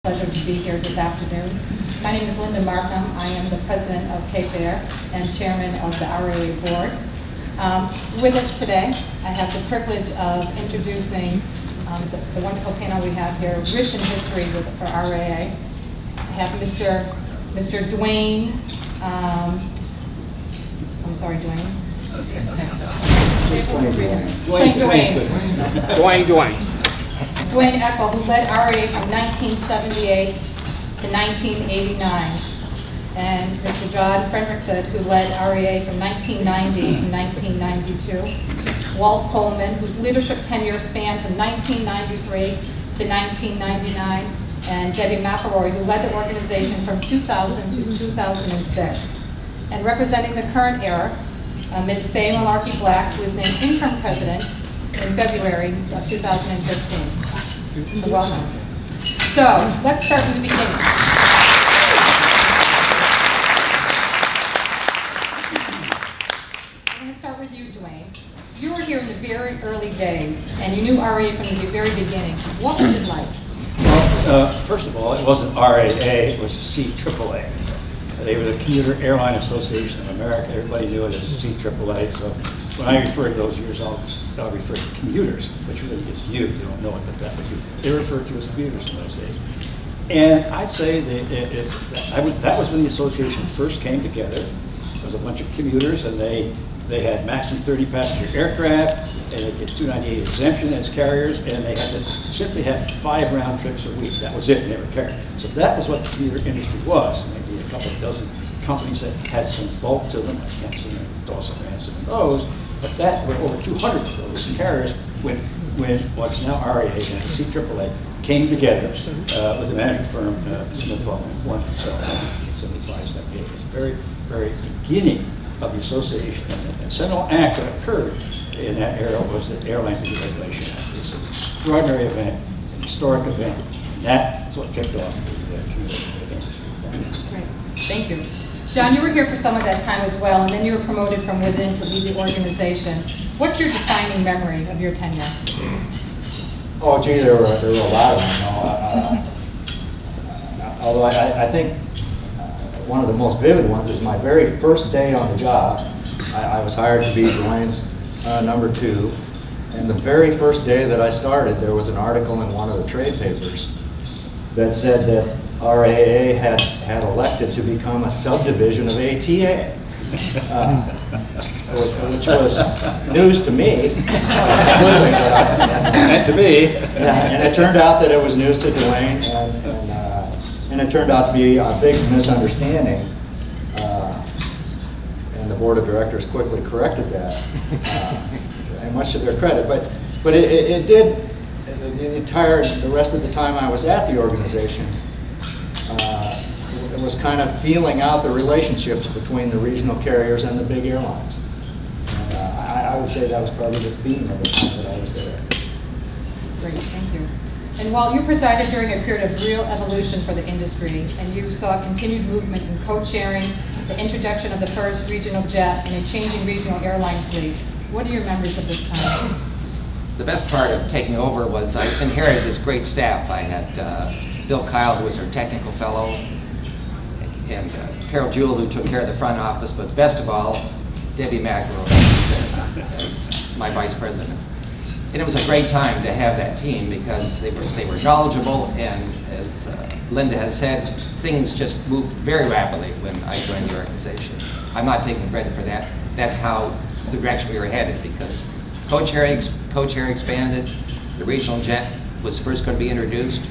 Pleasure to be here this afternoon. My name is Linda Markham. I am the president of Cape Air and chairman of the RAA board. With us today, I have the privilege of introducing the wonderful panel we have here, rich in history for RAA. I have Mr. Dwayne. I'm sorry, Dwayne. Dwayne Eckel, who led RAA from 1978 to 1989, and Mr. John Frederickson, who led RAA from 1990 to 1992, Walt Coleman, whose leadership tenure spanned from 1993 to 1999, and Debbie McElroy, who led the organization from 2000 to 2006. And representing the current era, Ms. Faye Malarkey Black, who was named interim president in February of 2015. So welcome. So let's start from the beginning. I'm going to start with you, Dwayne. You were here in the very early days, and you knew RAA from the very beginning. What was it like? Well, first of all, it wasn't RAA, it was CAAA. They were the Commuter Airline Association of America. Everybody knew it as CAAA. So when I refer to those years, I'll refer to commuters, which really is you. You don't know it, but that was you. They were referred to as commuters in those days. And I'd say that was when the association first came together. There was a bunch of commuters, and they had maximum 30 passenger aircraft, and they get 298 exemption as carriers, and they had to simply have 5 round trips a week. That was it, never carried. So that was what the commuter industry was. Maybe a couple of dozen companies that had some bulk to them, like Henson and Dawson Ransom and those, but that were over 200 of those carriers when what's now RAA and CAAA came together with the management firm, Smith Baldwin, one itself, 1975, 78. It was the very, very beginning of the association. And the seminal act that occurred in that era was the Airline Deregulation Act. It was an extraordinary event, an historic event, and that's what kicked off the community. Great, thank you. John, you were here for some of that time as well, and then you were promoted from within to lead the organization. What's your defining memory of your tenure? Oh, gee, there were a lot of them. Although I think one of the most vivid ones is my very first day on the job. I was hired to be Dwayne's number 2, and the very first day that I started, there was an article in one of the trade papers that said that RAA had elected to become a subdivision of ATA, which was news to me. And to me. Yeah, and it turned out that it was news to Dwayne, and it turned out to be a big misunderstanding. And the board of directors quickly corrected that, and much to their credit. But it did, the rest of the time I was at the organization, it was kind of feeling out the relationships between the regional carriers and the big airlines. And I would say that was probably the theme of the time that I was there. Great, thank you. And while you presided during a period of real evolution for the industry, and you saw continued movement in co-sharing, the introduction of the first regional jet, and a changing regional airline fleet, what are your memories of this time? The best part of taking over was I inherited this great staff. I had Bill Kyle, who was our technical fellow, and Carol Jewell, who took care of the front office, but best of all, Debbie McElroy as my vice president. And it was a great time to have that team because they were knowledgeable, and as Linda has said, things just moved very rapidly when I joined the organization. I'm not taking credit for that. That's how the direction we were headed, because co-chair expanded, the regional jet was first going to be introduced,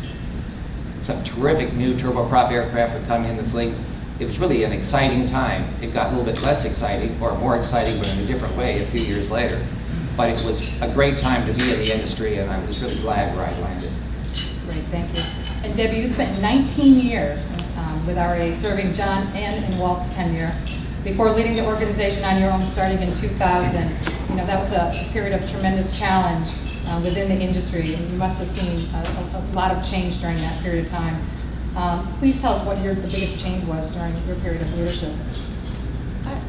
some terrific new turboprop aircraft were coming in the fleet. It was really an exciting time. It got a little bit less exciting, or more exciting, but in a different way a few years later. But it was a great time to be in the industry, and I was really glad where I landed. Great, thank you. And Debbie, you spent 19 years with RAA, serving John and Walt's tenure, before leading the organization on your own starting in 2000. You know, that was a period of tremendous challenge within the industry, and you must have seen a lot of change during that period of time. Please tell us what the biggest change was during your period of leadership.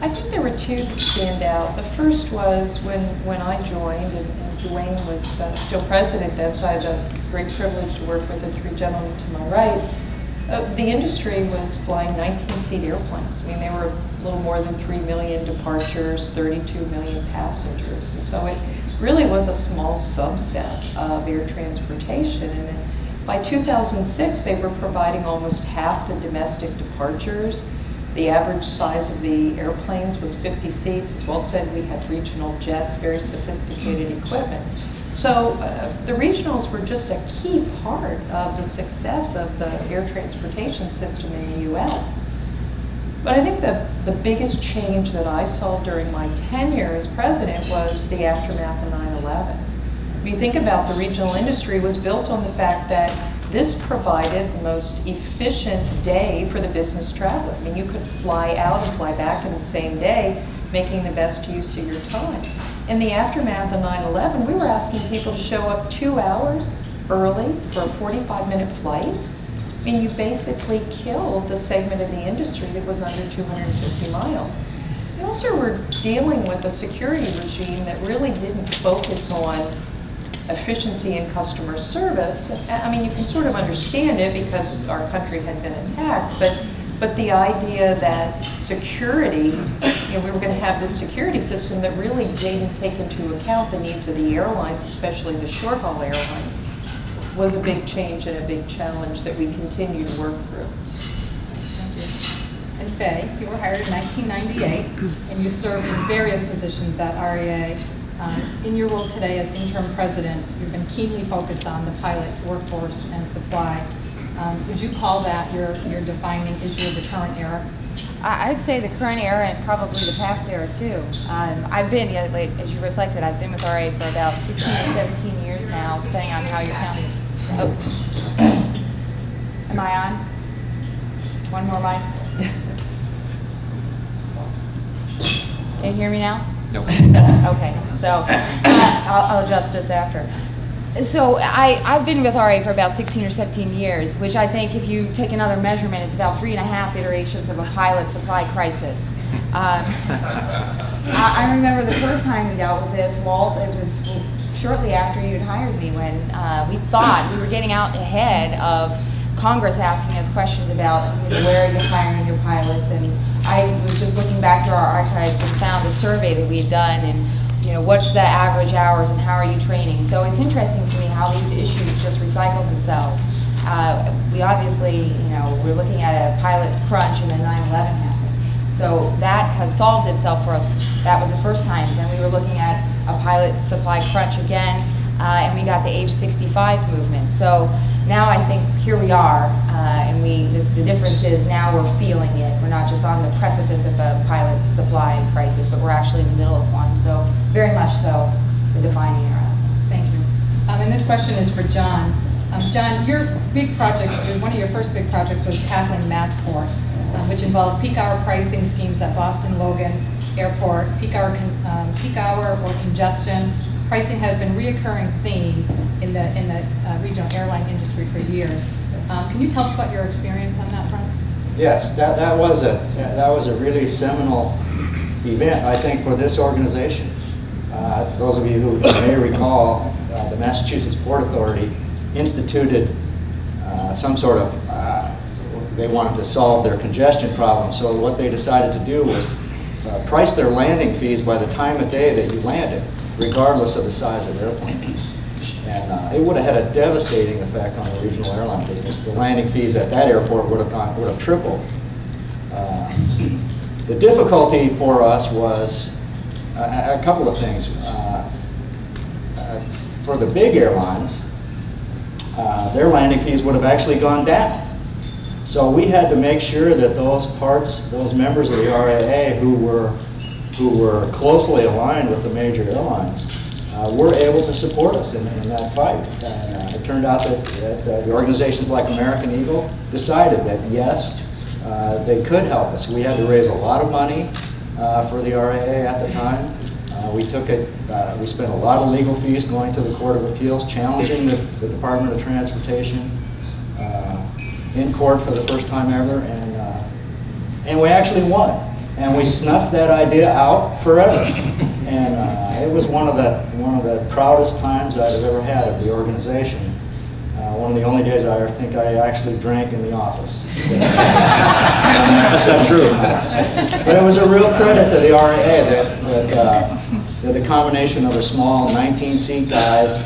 I think there were two that stand out. The first was when I joined, and Dwayne was still president then, so I had the great privilege to work with the three gentlemen to my right. The industry was flying 19-seat airplanes. I mean, they were a little more than 3 million departures, 32 million passengers. And so it really was a small subset of air transportation. And then by 2006, they were providing almost half the domestic departures. The average size of the airplanes was 50 seats. As Walt said, we had regional jets, very sophisticated equipment. So the regionals were just a key part of the success of the air transportation system in the U.S. But I think the biggest change that I saw during my tenure as president was the aftermath of 9/11. If you think about the regional industry was built on the fact that this provided the most efficient day for the business traveler. I mean, you could fly out and fly back in the same day, making the best use of your time. In the aftermath of 9/11, we were asking people to show up 2 hours early for a 45-minute flight. I mean, you basically killed the segment of the industry that was under 250 miles. You also were dealing with a security regime that really didn't focus on efficiency and customer service. I mean, you can sort of understand it because our country had been attacked, but the idea that security, we were going to have this security system that really didn't take into account the needs of the airlines, especially the short-haul airlines, was a big change and a big challenge that we continue to work through. Thank you. And Faye, you were hired in 1998, and you served in various positions at RAA. In your role today as interim president, you've been keenly focused on the pilot workforce and supply. Would you call that your defining issue of the current era? I'd say the current era and probably the past era too. I've been, as you reflected, I've been with RA for about 16 or 17 years now, depending on how you're counting. Oh. Am I on? One more mic. Can you hear me now? No. Okay, so I'll adjust this after. So I've been with RA for about 16 or 17 years, which I think if you take another measurement, it's about 3.5 iterations of a pilot supply crisis. I remember the first time we dealt with this, Walt, it was shortly after you had hired me when we thought we were getting out ahead of Congress asking us questions about where are you hiring your pilots, and I was just looking back through our archives and found a survey that we had done, and what's the average hours and how are you training? So it's interesting to me how these issues just recycle themselves. We obviously, we're looking at a pilot crunch and then 9/11 happened. So that has solved itself for us. That was the first time. Then we were looking at a pilot supply crunch again, and we got the age 65 movement. So now I think here we are, and the difference is now we're feeling it. We're not just on the precipice of a pilot supply crisis, but we're actually in the middle of one. So very much so the defining era. Thank you. And this question is for John. John, your big project, one of your first big projects was tackling Massport, which involved peak hour pricing schemes at Boston Logan Airport, peak hour or congestion. Pricing has been a reoccurring theme in the regional airline industry for years. Can you tell us about your experience on that front? Yes, that was a really seminal event, I think, for this organization. Those of you who may recall, the Massachusetts Port Authority instituted some sort of, they wanted to solve their congestion problem, so what they decided to do was price their landing fees by the time of day that you landed, regardless of the size of the airplane. And it would have had a devastating effect on the regional airline business. The landing fees at that airport would have tripled. The difficulty for us was a couple of things. For the big airlines, their landing fees would have actually gone down. So we had to make sure that those members of the RAA who were closely aligned with the major airlines were able to support us in that fight. And it turned out that the organizations like American Eagle decided that yes, they could help us. We had to raise a lot of money for the RAA at the time. We spent a lot of legal fees going to the Court of Appeals, challenging the Department of Transportation in court for the first time ever, and we actually won. and we snuffed that idea out forever. And it was one of the proudest times I've ever had of the organization. One of the only days I think I actually drank in the office. That's not true. But it was a real credit to the RAA that the combination of the small 19-seat guys,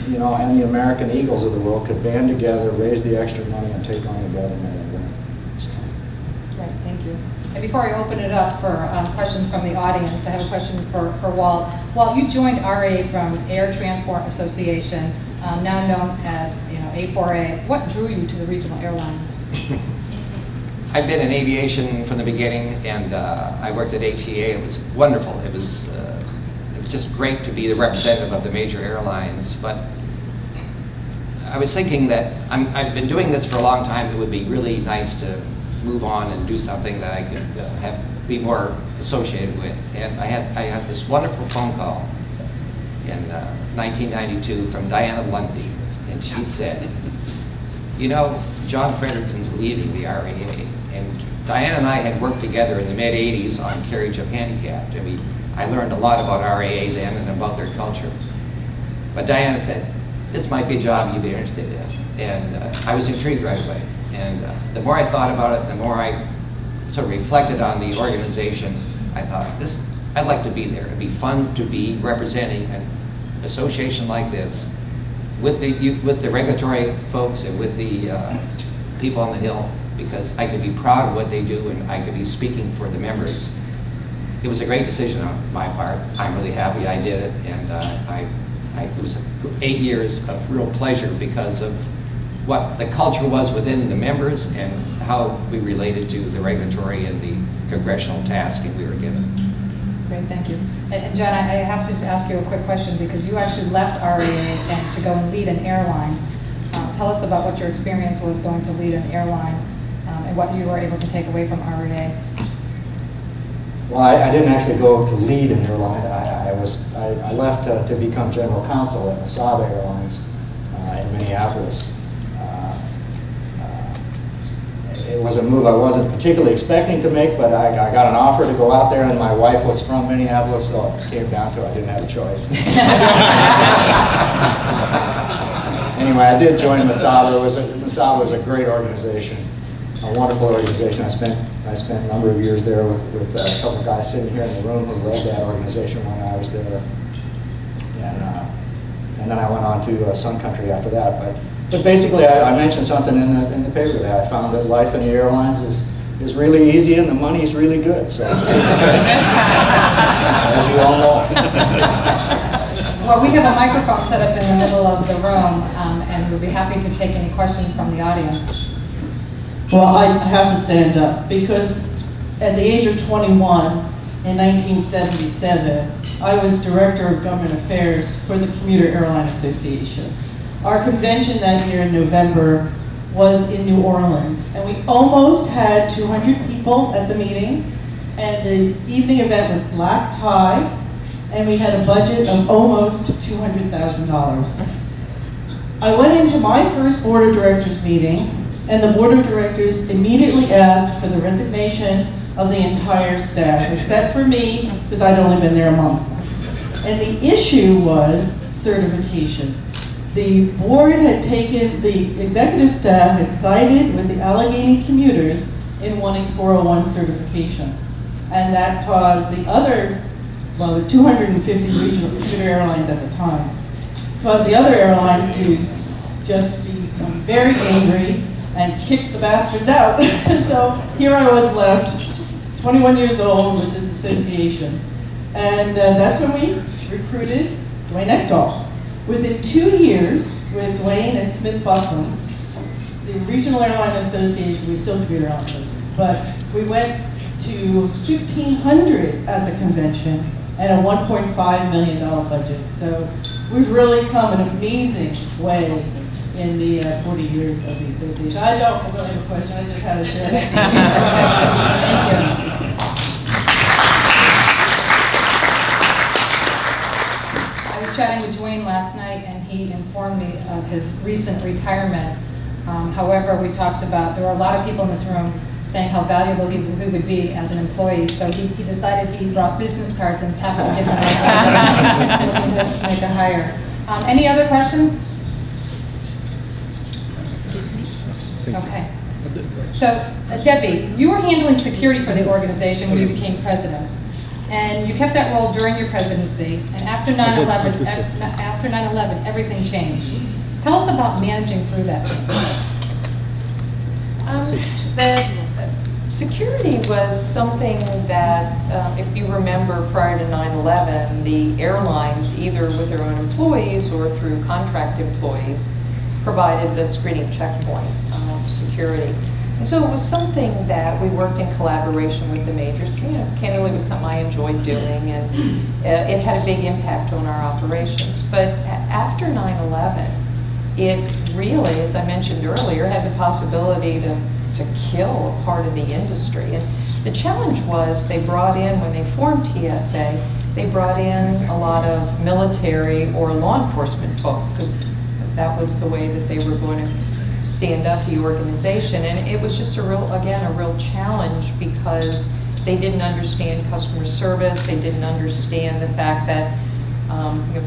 you know, and the American Eagles of the world could band together, raise the extra money, and take on the government. Great, thank you. And before I open it up for questions from the audience, I have a question for Walt. Walt, you joined RAA from Air Transport Association, now known as A4A. What drew you to the regional airlines? I've been in aviation from the beginning, and I worked at ATA. It was wonderful. It was just great to be the representative of the major airlines. But I was thinking that I've been doing this for a long time. It would be really nice to move on and do something that I could be more associated with. And I had this wonderful phone call in 1992 from Diana Lundy, and she said, you know, John Frederickson's leaving the RAA. And Diana and I had worked together in the mid-'80s on carriage of handicapped, and I learned a lot about RAA then and about their culture. But Diana said, this might be a job you'd be interested in. And I was intrigued right away. And the more I thought about it, the more I sort of reflected on the organization, I thought, I'd like to be there. It'd be fun to be representing an association like this with the regulatory folks and with the people on the Hill, because I could be proud of what they do and I could be speaking for the members. It was a great decision on my part. I'm really happy I did it, and it was 8 years of real pleasure because of what the culture was within the members and how we related to the regulatory and the congressional tasking we were given. Great, thank you. And John, I have to just ask you a quick question, because you actually left RAA and to go and lead an airline. Tell us about what your experience was going to lead an airline and what you were able to take away from RAA. Well, I didn't actually go to lead an airline. I left to become general counsel at Masaba Airlines in Minneapolis. It was a move I wasn't particularly expecting to make, but I got an offer to go out there, and my wife was from Minneapolis, so it came down to I didn't have a choice. Anyway, I did join Masaba. Masaba was a great organization, a wonderful organization. I spent a number of years there with a couple of guys sitting here in the room who led that organization when I was there, and then I went on to Sun Country after that. But basically, I mentioned something in the paper that I found that life in the airlines is really easy and the money's really good. So it's as you all know. Well, we have a microphone set up in the middle of the room, and we'll be happy to take any questions from the audience. Well, I have to stand up because at the age of 21 in 1977, I was Director of Government Affairs for the Commuter Airline Association. Our convention that year in November was in New Orleans, and we almost had 200 people at the meeting, and the evening event was black tie, and we had a budget of almost $200,000. I went into my first Board of Directors meeting, and the Board of Directors immediately asked for the resignation of the entire staff, except for me, because I'd only been there a month. And the issue was certification. The board had taken, the executive staff had sided with the Allegheny commuters in wanting 401 certification. And that caused the other, well, it was 250 regional commuter airlines at the time, caused the other airlines to just become very angry and kick the bastards out. So here I was left, 21 years old with this association. And that's when we recruited Dwayne Ekdahl. Within 2 years, with Dwayne and Smith Buckland, the Regional Airline Association, we still commuter airline association, but we went to 1,500 at the convention and a $1.5 million budget. So we've really come an amazing way in the 40 years of the association. I don't have a question, I just had a share. Thank you. Chatting with Dwayne last night, and he informed me of his recent retirement. However, we talked about, there were a lot of people in this room saying how valuable he would be as an employee. So he decided he brought business cards and is happy to give them away. Looking to make a hire. Any other questions? Okay. So, Debbie, you were handling security for the organization when you became president, and you kept that role during your presidency. And after 9/11, everything changed. Tell us about managing through that change. The security was something that, if you remember, prior to 9/11, the airlines, either with their own employees or through contract employees, provided the screening checkpoint security. And so it was something that we worked in collaboration with the majors. Candidly, it was something I enjoyed doing, and it had a big impact on our operations. But after 9/11, it really, as I mentioned earlier, had the possibility to kill a part of the industry. And the challenge was they brought in, when they formed TSA, they brought in a lot of military or law enforcement folks, because that was the way that they were going to stand up the organization. And it was just a real challenge, because they didn't understand customer service. They didn't understand the fact that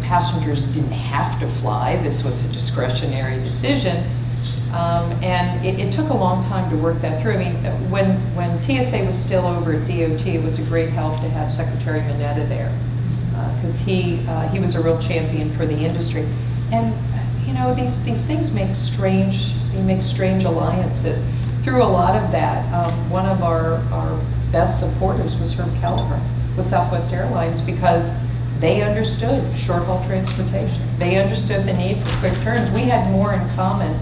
passengers didn't have to fly. This was a discretionary decision. And it took a long time to work that through. I mean, when TSA was still over at DOT, it was a great help to have Secretary Mineta there, because he was a real champion for the industry. And these things make strange alliances. Through a lot of that, one of our best supporters was Herb Kelleher with Southwest Airlines, because they understood short-haul transportation. They understood the need for quick turns. We had more in common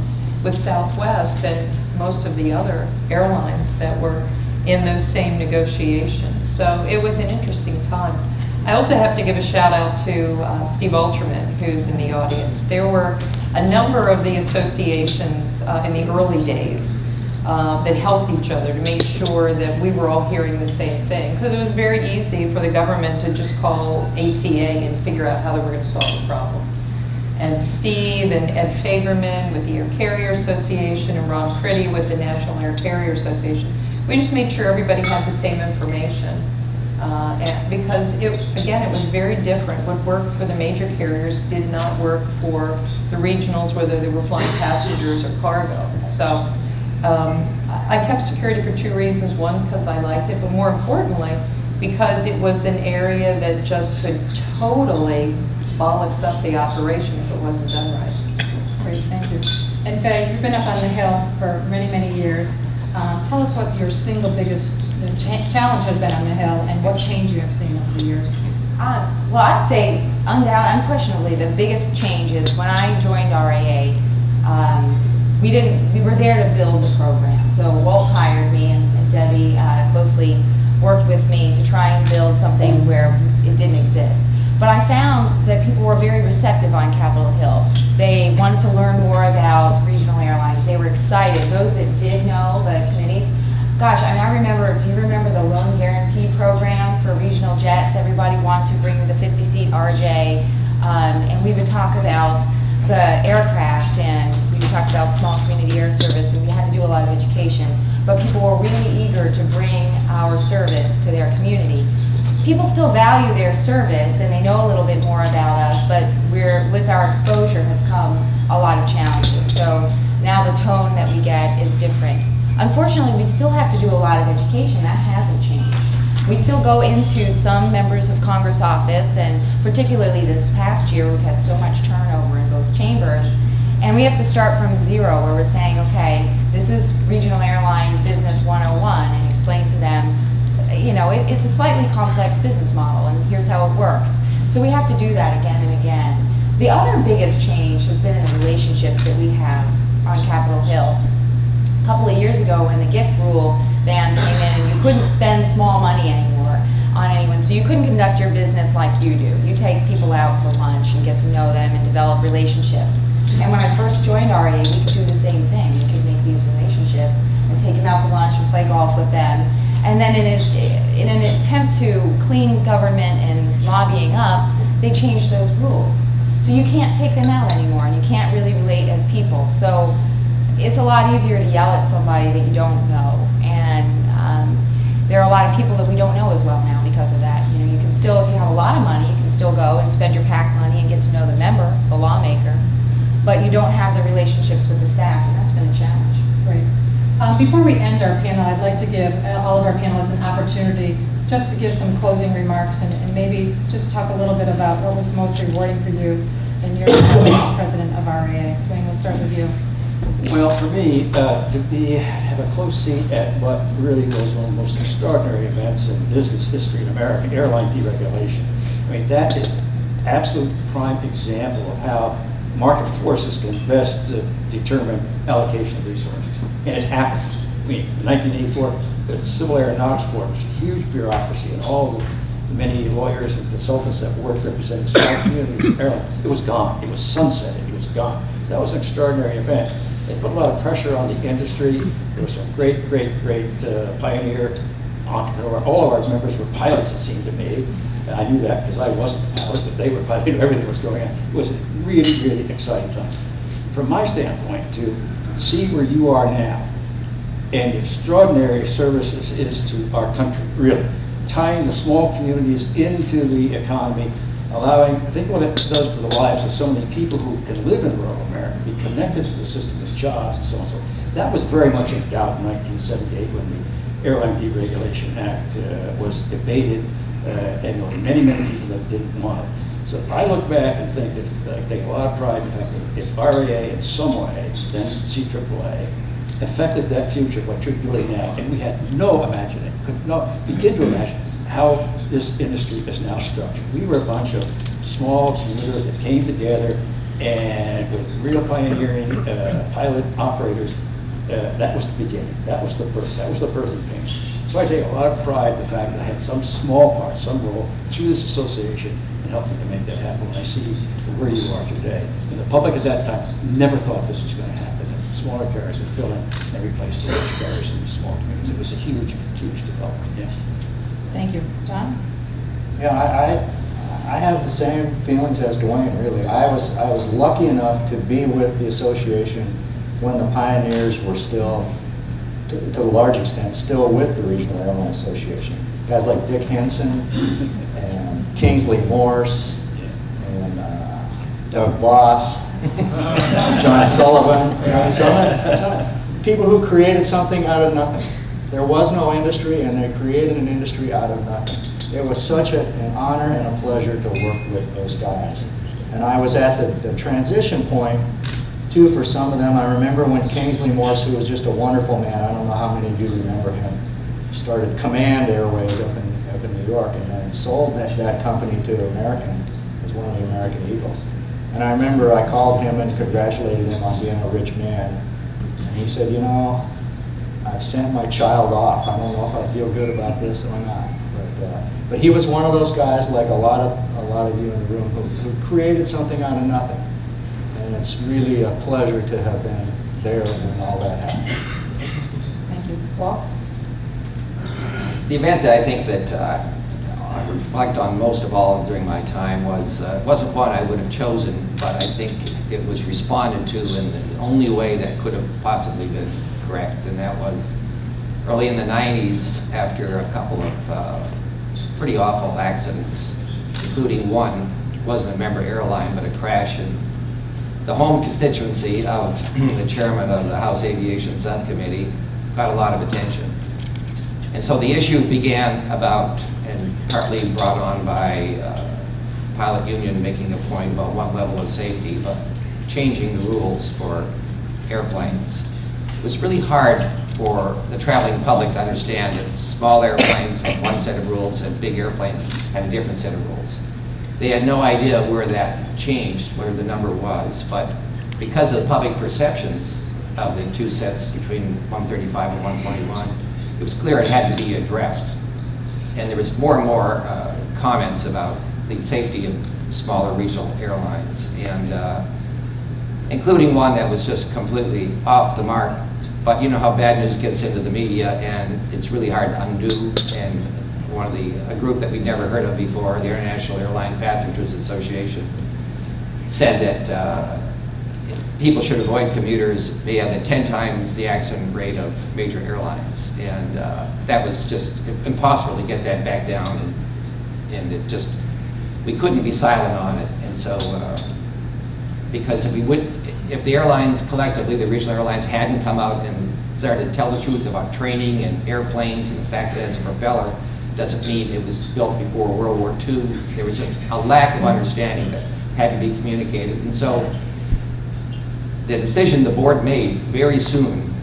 with Southwest than most of the other airlines that were in those same negotiations. So it was an interesting time. I also have to give a shout out to Steve Alterman, who's in the audience. There were a number of the associations in the early days that helped each other to make sure that we were all hearing the same thing. Because it was very easy for the government to just call ATA and figure out how they were going to solve the problem. And Steve and Ed Fagerman with the Air Carrier Association and Ron Priddy with the National Air Carrier Association, we just made sure everybody had the same information. Because it was very different. What worked for the major carriers did not work for the regionals, whether they were flying passengers or cargo. So I kept security for two reasons. One, because I liked it, but more importantly, because it was an area that just could totally bollocks up the operation if it wasn't done right. Great, thank you. And Faye, you've been up on the Hill for many, many years. Tell us what your single biggest challenge has been on the Hill, and what change you have seen over the years. Well, I'd say unquestionably the biggest change is when I joined RAA, we were there to build the program. So Walt hired me, and Debbie closely worked with me to try and build something where it didn't exist. But I found that people were very receptive on Capitol Hill. They wanted to learn more about regional airlines. They were excited. Those that did know the committees, gosh, I remember, do you remember the loan guarantee program for regional jets? Everybody wanted to bring the 50-seat RJ, and we would talk about the aircraft, and we would talk about small community air service, and we had to do a lot of education. But people were really eager to bring our service to their community. People still value their service, and they know a little bit more about us, but with our exposure has come a lot of challenges. So now the tone that we get is different. Unfortunately, we still have to do a lot of education. That hasn't changed. We still go into some members of Congress office, and particularly this past year, we've had so much turnover in both chambers, and we have to start from zero, where we're saying, okay, this is Regional Airline Business 101, and explain to them, it's a slightly complex business model, and here's how it works. So we have to do that again and again. The other biggest change has been in the relationships that we have on Capitol Hill. A couple of years ago, when the gift rule ban came in, and you couldn't spend small money anymore on anyone, so you couldn't conduct your business like you do. You take people out to lunch and get to know them and develop relationships. And when I first joined RAA, we could do the same thing. We could make these relationships and take them out to lunch and play golf with them. And then in an attempt to clean government and lobbying up, they changed those rules. So you can't take them out anymore, and you can't really relate as people. So it's a lot easier to yell at somebody that you don't know. And there are a lot of people that we don't know as well now because of that. You know, you can still, if you have a lot of money, you can still go and spend your PAC money and get to know the member, the lawmaker, but you don't have the relationships with the staff, and that's been a challenge. Great. Before we end our panel, I'd like to give all of our panelists an opportunity just to give some closing remarks and maybe just talk a little bit about what was most rewarding for you in your time as president of RAA. Dwayne, we'll start with you. Well, for me, to have a close seat at what really was one of the most extraordinary events in business history in America, airline deregulation. I mean, that is an absolute prime example of how market forces can best determine allocation of resources. And it happened. I mean, in 1984, the Civil Aeronautics Board was a huge bureaucracy, and all the many lawyers and consultants that worked representing small communities, airlines, it was gone. It was sunsetted. It was gone. So that was an extraordinary event. It put a lot of pressure on the industry. There was some great pioneer entrepreneur. All of our members were pilots, it seemed to me. And I knew that because I wasn't a pilot, but they were pilots. Everything was going on. It was a really exciting time. From my standpoint, to see where you are now and the extraordinary services it is to our country, really, tying the small communities into the economy, allowing, I think what it does to the lives of so many people who can live in rural America, be connected to the system of jobs and so on and so on. That was very much in doubt in 1978 when the Airline Deregulation Act was debated, and there were many people that didn't want it. So I look back and think that I take a lot of pride in the fact that if RAA in some way, then CAAA, affected that future, what you're doing now, and we had no imagining, could not begin to imagine how this industry is now structured. We were a bunch of small commuters that came together and with real pioneering pilot operators, that was the beginning. That was the birth. That was the birthing pain. So I take a lot of pride in the fact that I had some small part, some role through this association in helping to make that happen. When I see where you are today, and the public at that time never thought this was going to happen. Smaller carriers would fill in and replace the large carriers in the small communities. It was a huge development. Yeah. Thank you. John? Yeah, I have the same feelings as Dwayne, really. I was lucky enough to be with the association when the pioneers were still, to a large extent, still with the Regional Airline Association. Guys like Dick Henson and Kingsley Morse and Doug Voss, John Sullivan, people who created something out of nothing. There was no industry, and they created an industry out of nothing. It was such an honor and a pleasure to work with those guys. And I was at the transition point, too, for some of them. I remember when Kingsley Morse, who was just a wonderful man, I don't know how many of you remember him, started Command Airways up in New York, and then sold that company to American as one of the American Eagles. And I remember I called him and congratulated him on being a rich man. And he said, you know, I've sent my child off. I don't know if I feel good about this or not. But he was one of those guys, like a lot of you in the room, who created something out of nothing. And it's really a pleasure to have been there when all that happened. Thank you. Walt? The event that I think that I reflect on most of all during my time wasn't one I would have chosen, but I think it was responded to in the only way that could have possibly been correct, and that was early in the 90s after a couple of pretty awful accidents, including one, wasn't a member airline, but a crash in the home constituency of the chairman of the House Aviation Subcommittee, got a lot of attention. And so the issue began about, and partly brought on by pilot union making a point about one level of safety, but changing the rules for airplanes. It was really hard for the traveling public to understand that small airplanes had one set of rules and big airplanes had a different set of rules. They had no idea where that changed, where the number was, but because of the public perceptions of the two sets between 135 and 121, it was clear it had to be addressed. And there was more and more comments about the safety of smaller regional airlines, and including one that was just completely off the mark. But you know how bad news gets into the media, and it's really hard to undo. And a group that we'd never heard of before, the International Airline Passengers Association, said that people should avoid commuters. They had 10 times the accident rate of major airlines. And that was just impossible to get that back down. And it just, we couldn't be silent on it. And so, because if the airlines collectively, the regional airlines hadn't come out and started to tell the truth about training and airplanes and the fact that it's a propeller doesn't mean it was built before World War II. There was just a lack of understanding that had to be communicated. And so the decision the board made very soon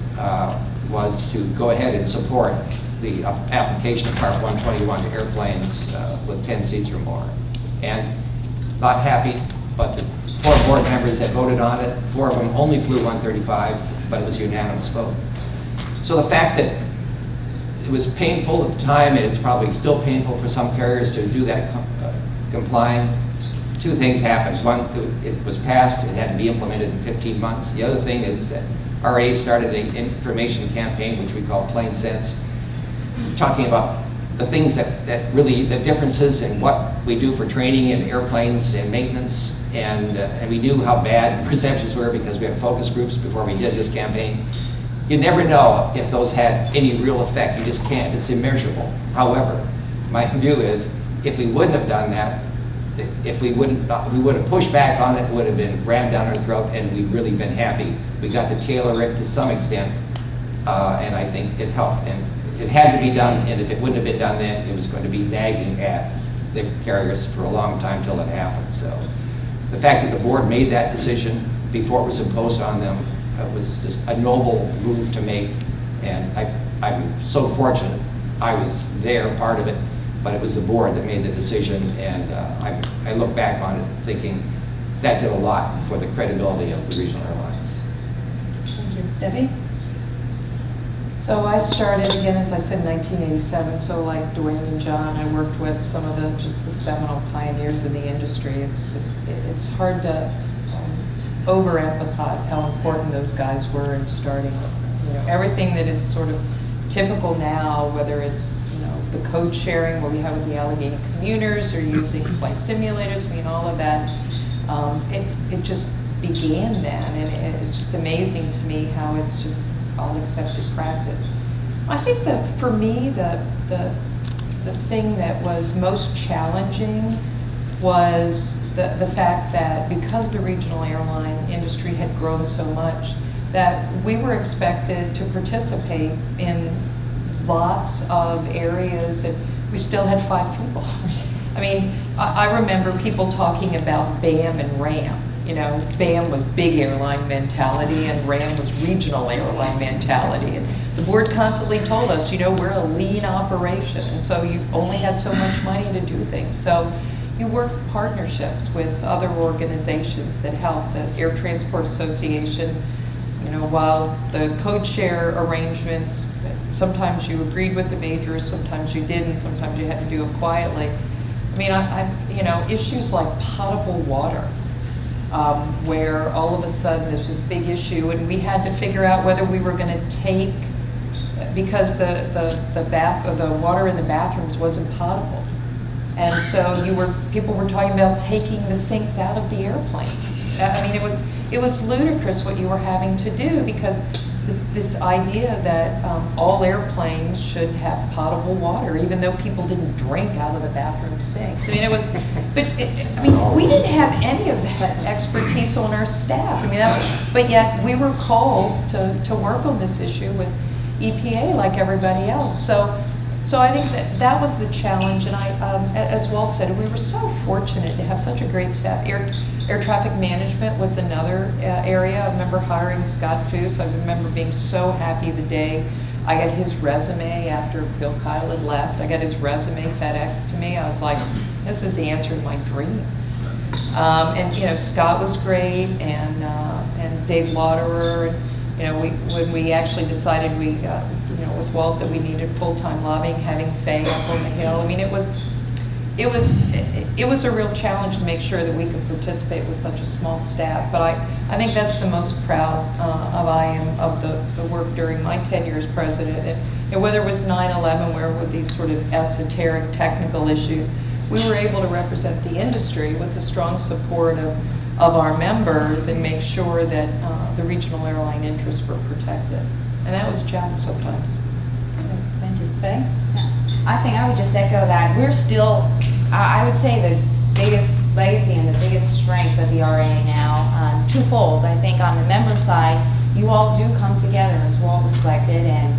was to go ahead and support the application of Part 121 to airplanes with 10 seats or more. And not happy, but the 4 board members that voted on it, 4 of them only flew 135, but it was a unanimous vote. So the fact that it was painful at the time, and it's probably still painful for some carriers to do that complying, 2 things happened. One, it was passed, it had to be implemented in 15 months. The other thing is that RAA started an information campaign, which we call Plain Sense, talking about the things that really, the differences in what we do for training in airplanes and maintenance. And we knew how bad perceptions were because we had focus groups before we did this campaign. You never know if those had any real effect. You just can't. It's immeasurable. However, my view is if we wouldn't have done that, if we would have pushed back on it, it would have been rammed down our throat, and we'd really been happy. We got to tailor it to some extent, and I think it helped. And it had to be done, and if it wouldn't have been done then, it was going to be nagging at the carriers for a long time till it happened. So the fact that the board made that decision before it was imposed on them was just a noble move to make, and I'm so fortunate I was there, part of it, but it was the board that made the decision, and I look back on it thinking that did a lot for the credibility of the regional airlines. Thank you. Debbie? So I started, again, as I said, in 1987, so like Dwayne and John, I worked with some of the seminal pioneers in the industry. It's hard to overemphasize how important those guys were in starting, everything that is sort of typical now, whether it's, the code sharing, what we have with the Allegheny commuters, or using flight simulators, all of that, it just began then, and it's just amazing to me how it's just all accepted practice. I think that for me, the thing that was most challenging was the fact that because the regional airline industry had grown so much, that we were expected to participate in lots of areas, and we still had 5 people. I remember people talking about BAM and RAM. BAM was big airline mentality, and RAM was regional airline mentality. And the board constantly told us, we're a lean operation, and so you only had so much money to do things. So you work partnerships with other organizations that help. The Air Transport Association, while the code share arrangements, sometimes you agreed with the majors, sometimes you didn't, sometimes you had to do it quietly. Issues like potable water, where all of a sudden there's this big issue, and we had to figure out whether we were going to take, because the water in the bathrooms wasn't potable, and so people were talking about taking the sinks out of the airplanes. It was ludicrous what you were having to do, because this idea that all airplanes should have potable water, even though people didn't drink out of the bathroom sinks. We didn't have any of that expertise on our staff. But yet we were called to work on this issue with EPA like everybody else. So I think that was the challenge, and as Walt said, we were so fortunate to have such a great staff. Air traffic management was another area. I remember hiring Scott Foose. I remember being so happy the day I got his resume after Bill Kyle had left. I got his resume FedEx to me. I was like, this is the answer to my dreams. Scott was great, and Dave Lauderer. When we actually decided with Walt that we needed full-time lobbying, having Faye up on the Hill. It was a real challenge to make sure that we could participate with such a small staff. But I think that's the most proud I am of the work during my tenure as president. And whether it was 9/11, where with these sort of esoteric technical issues, we were able to represent the industry with the strong support of of our members and make sure that the regional airline interests were protected. And that was a challenge sometimes. Thank you. Faye? I think I would just echo that. We're still, I would say the biggest legacy and the biggest strength of the RAA now is twofold. I think on the member side, you all do come together, as Walt reflected, and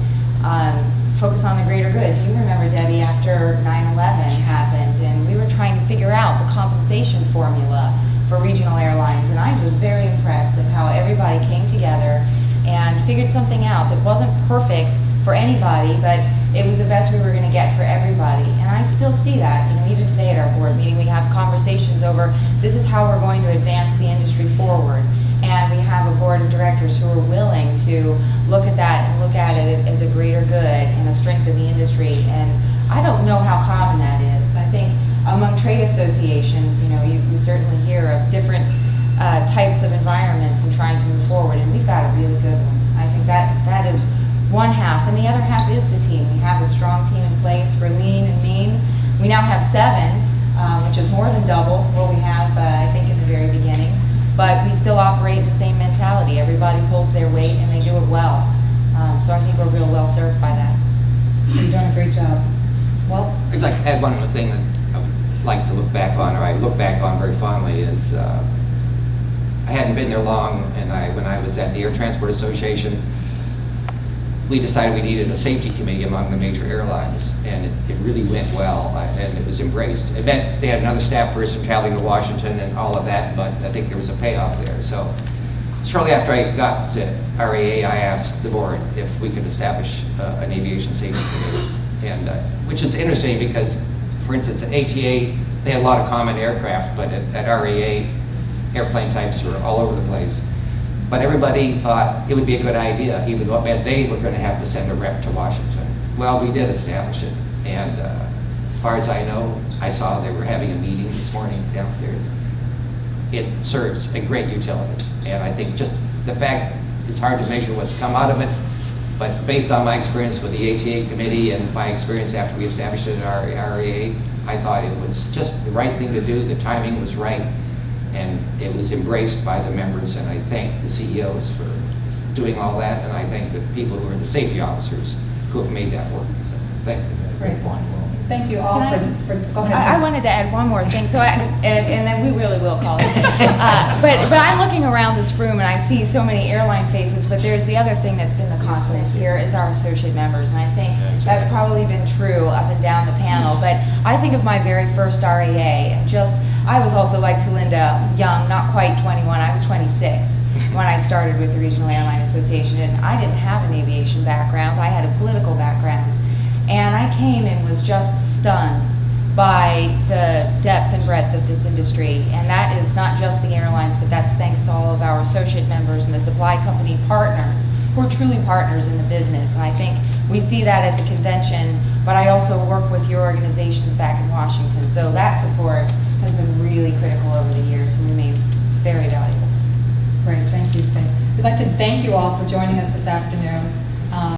focus on the greater good. You remember, Debbie, after 9/11 happened, and we were trying to figure out the compensation formula for regional airlines, and I was very impressed at how everybody came together and figured something out that wasn't perfect for anybody, but it was the best we were going to get for everybody. And I still see that, even today at our board meeting, we have conversations over this is how we're going to advance the industry forward. And we have a board of directors who are willing to look at that and look at it as a greater good and a strength of the industry. And I don't know how common that is. I think among trade associations, you certainly hear of different types of environments and trying to move forward, and we've got a really good one. I think that is one half, and the other half is the team. We have a strong team in place for lean and mean. We now have 7, which is more than double what we have, I think, in the very beginning. But we still operate the same mentality. Everybody pulls their weight and they do it well. So I think we're real well served by that. You're doing a great job. Well, I'd like to add one more thing that I would like to look back on, or I look back on very fondly, is I hadn't been there long, and when I was at the Air Transport Association, we decided we needed a safety committee among the major airlines, and it really went well, and it was embraced. It meant they had another staff person traveling to Washington and all of that, but I think there was a payoff there. So shortly after I got to RAA, I asked the board if we could establish an aviation safety committee, and which is interesting because, for instance, at ATA, they had a lot of common aircraft, but at RAA, airplane types were all over the place. But everybody thought it would be a good idea, even though it meant they were going to have to send a rep to Washington. Well, we did establish it, and as far as I know, I saw they were having a meeting this morning downstairs. It serves a great utility, and I think just the fact it's hard to measure what's come out of it, but based on my experience with the ATA committee and my experience after we established it at our RAA, I thought it was just the right thing to do, the timing was right, and it was embraced by the members, and I thank the CEOs for doing all that, and I thank the people who are the safety officers who have made that work. So, thank you. great point. Thank you all Can for, go ahead. I wanted to add one more thing, and then we really will call it. But I'm looking around this room and I see so many airline faces, but there's the other thing that's been the constant here is our associate members, and I think that's probably been true up and down the panel. But I think of my very first RAA, and I was also like Talinda, young, not quite 21, I was 26 when I started with the Regional Airline Association, and I didn't have an aviation background, I had a political background. And I came and was just stunned by the depth and breadth of this industry. And that is not just the airlines, but that's thanks to all of our associate members and the supply company partners who are truly partners in the business. And I think we see that at the convention, but I also work with your organizations back in Washington. So that support has been really critical over the years and remains very valuable. Great, thank you. We'd like to thank you all for joining us this afternoon.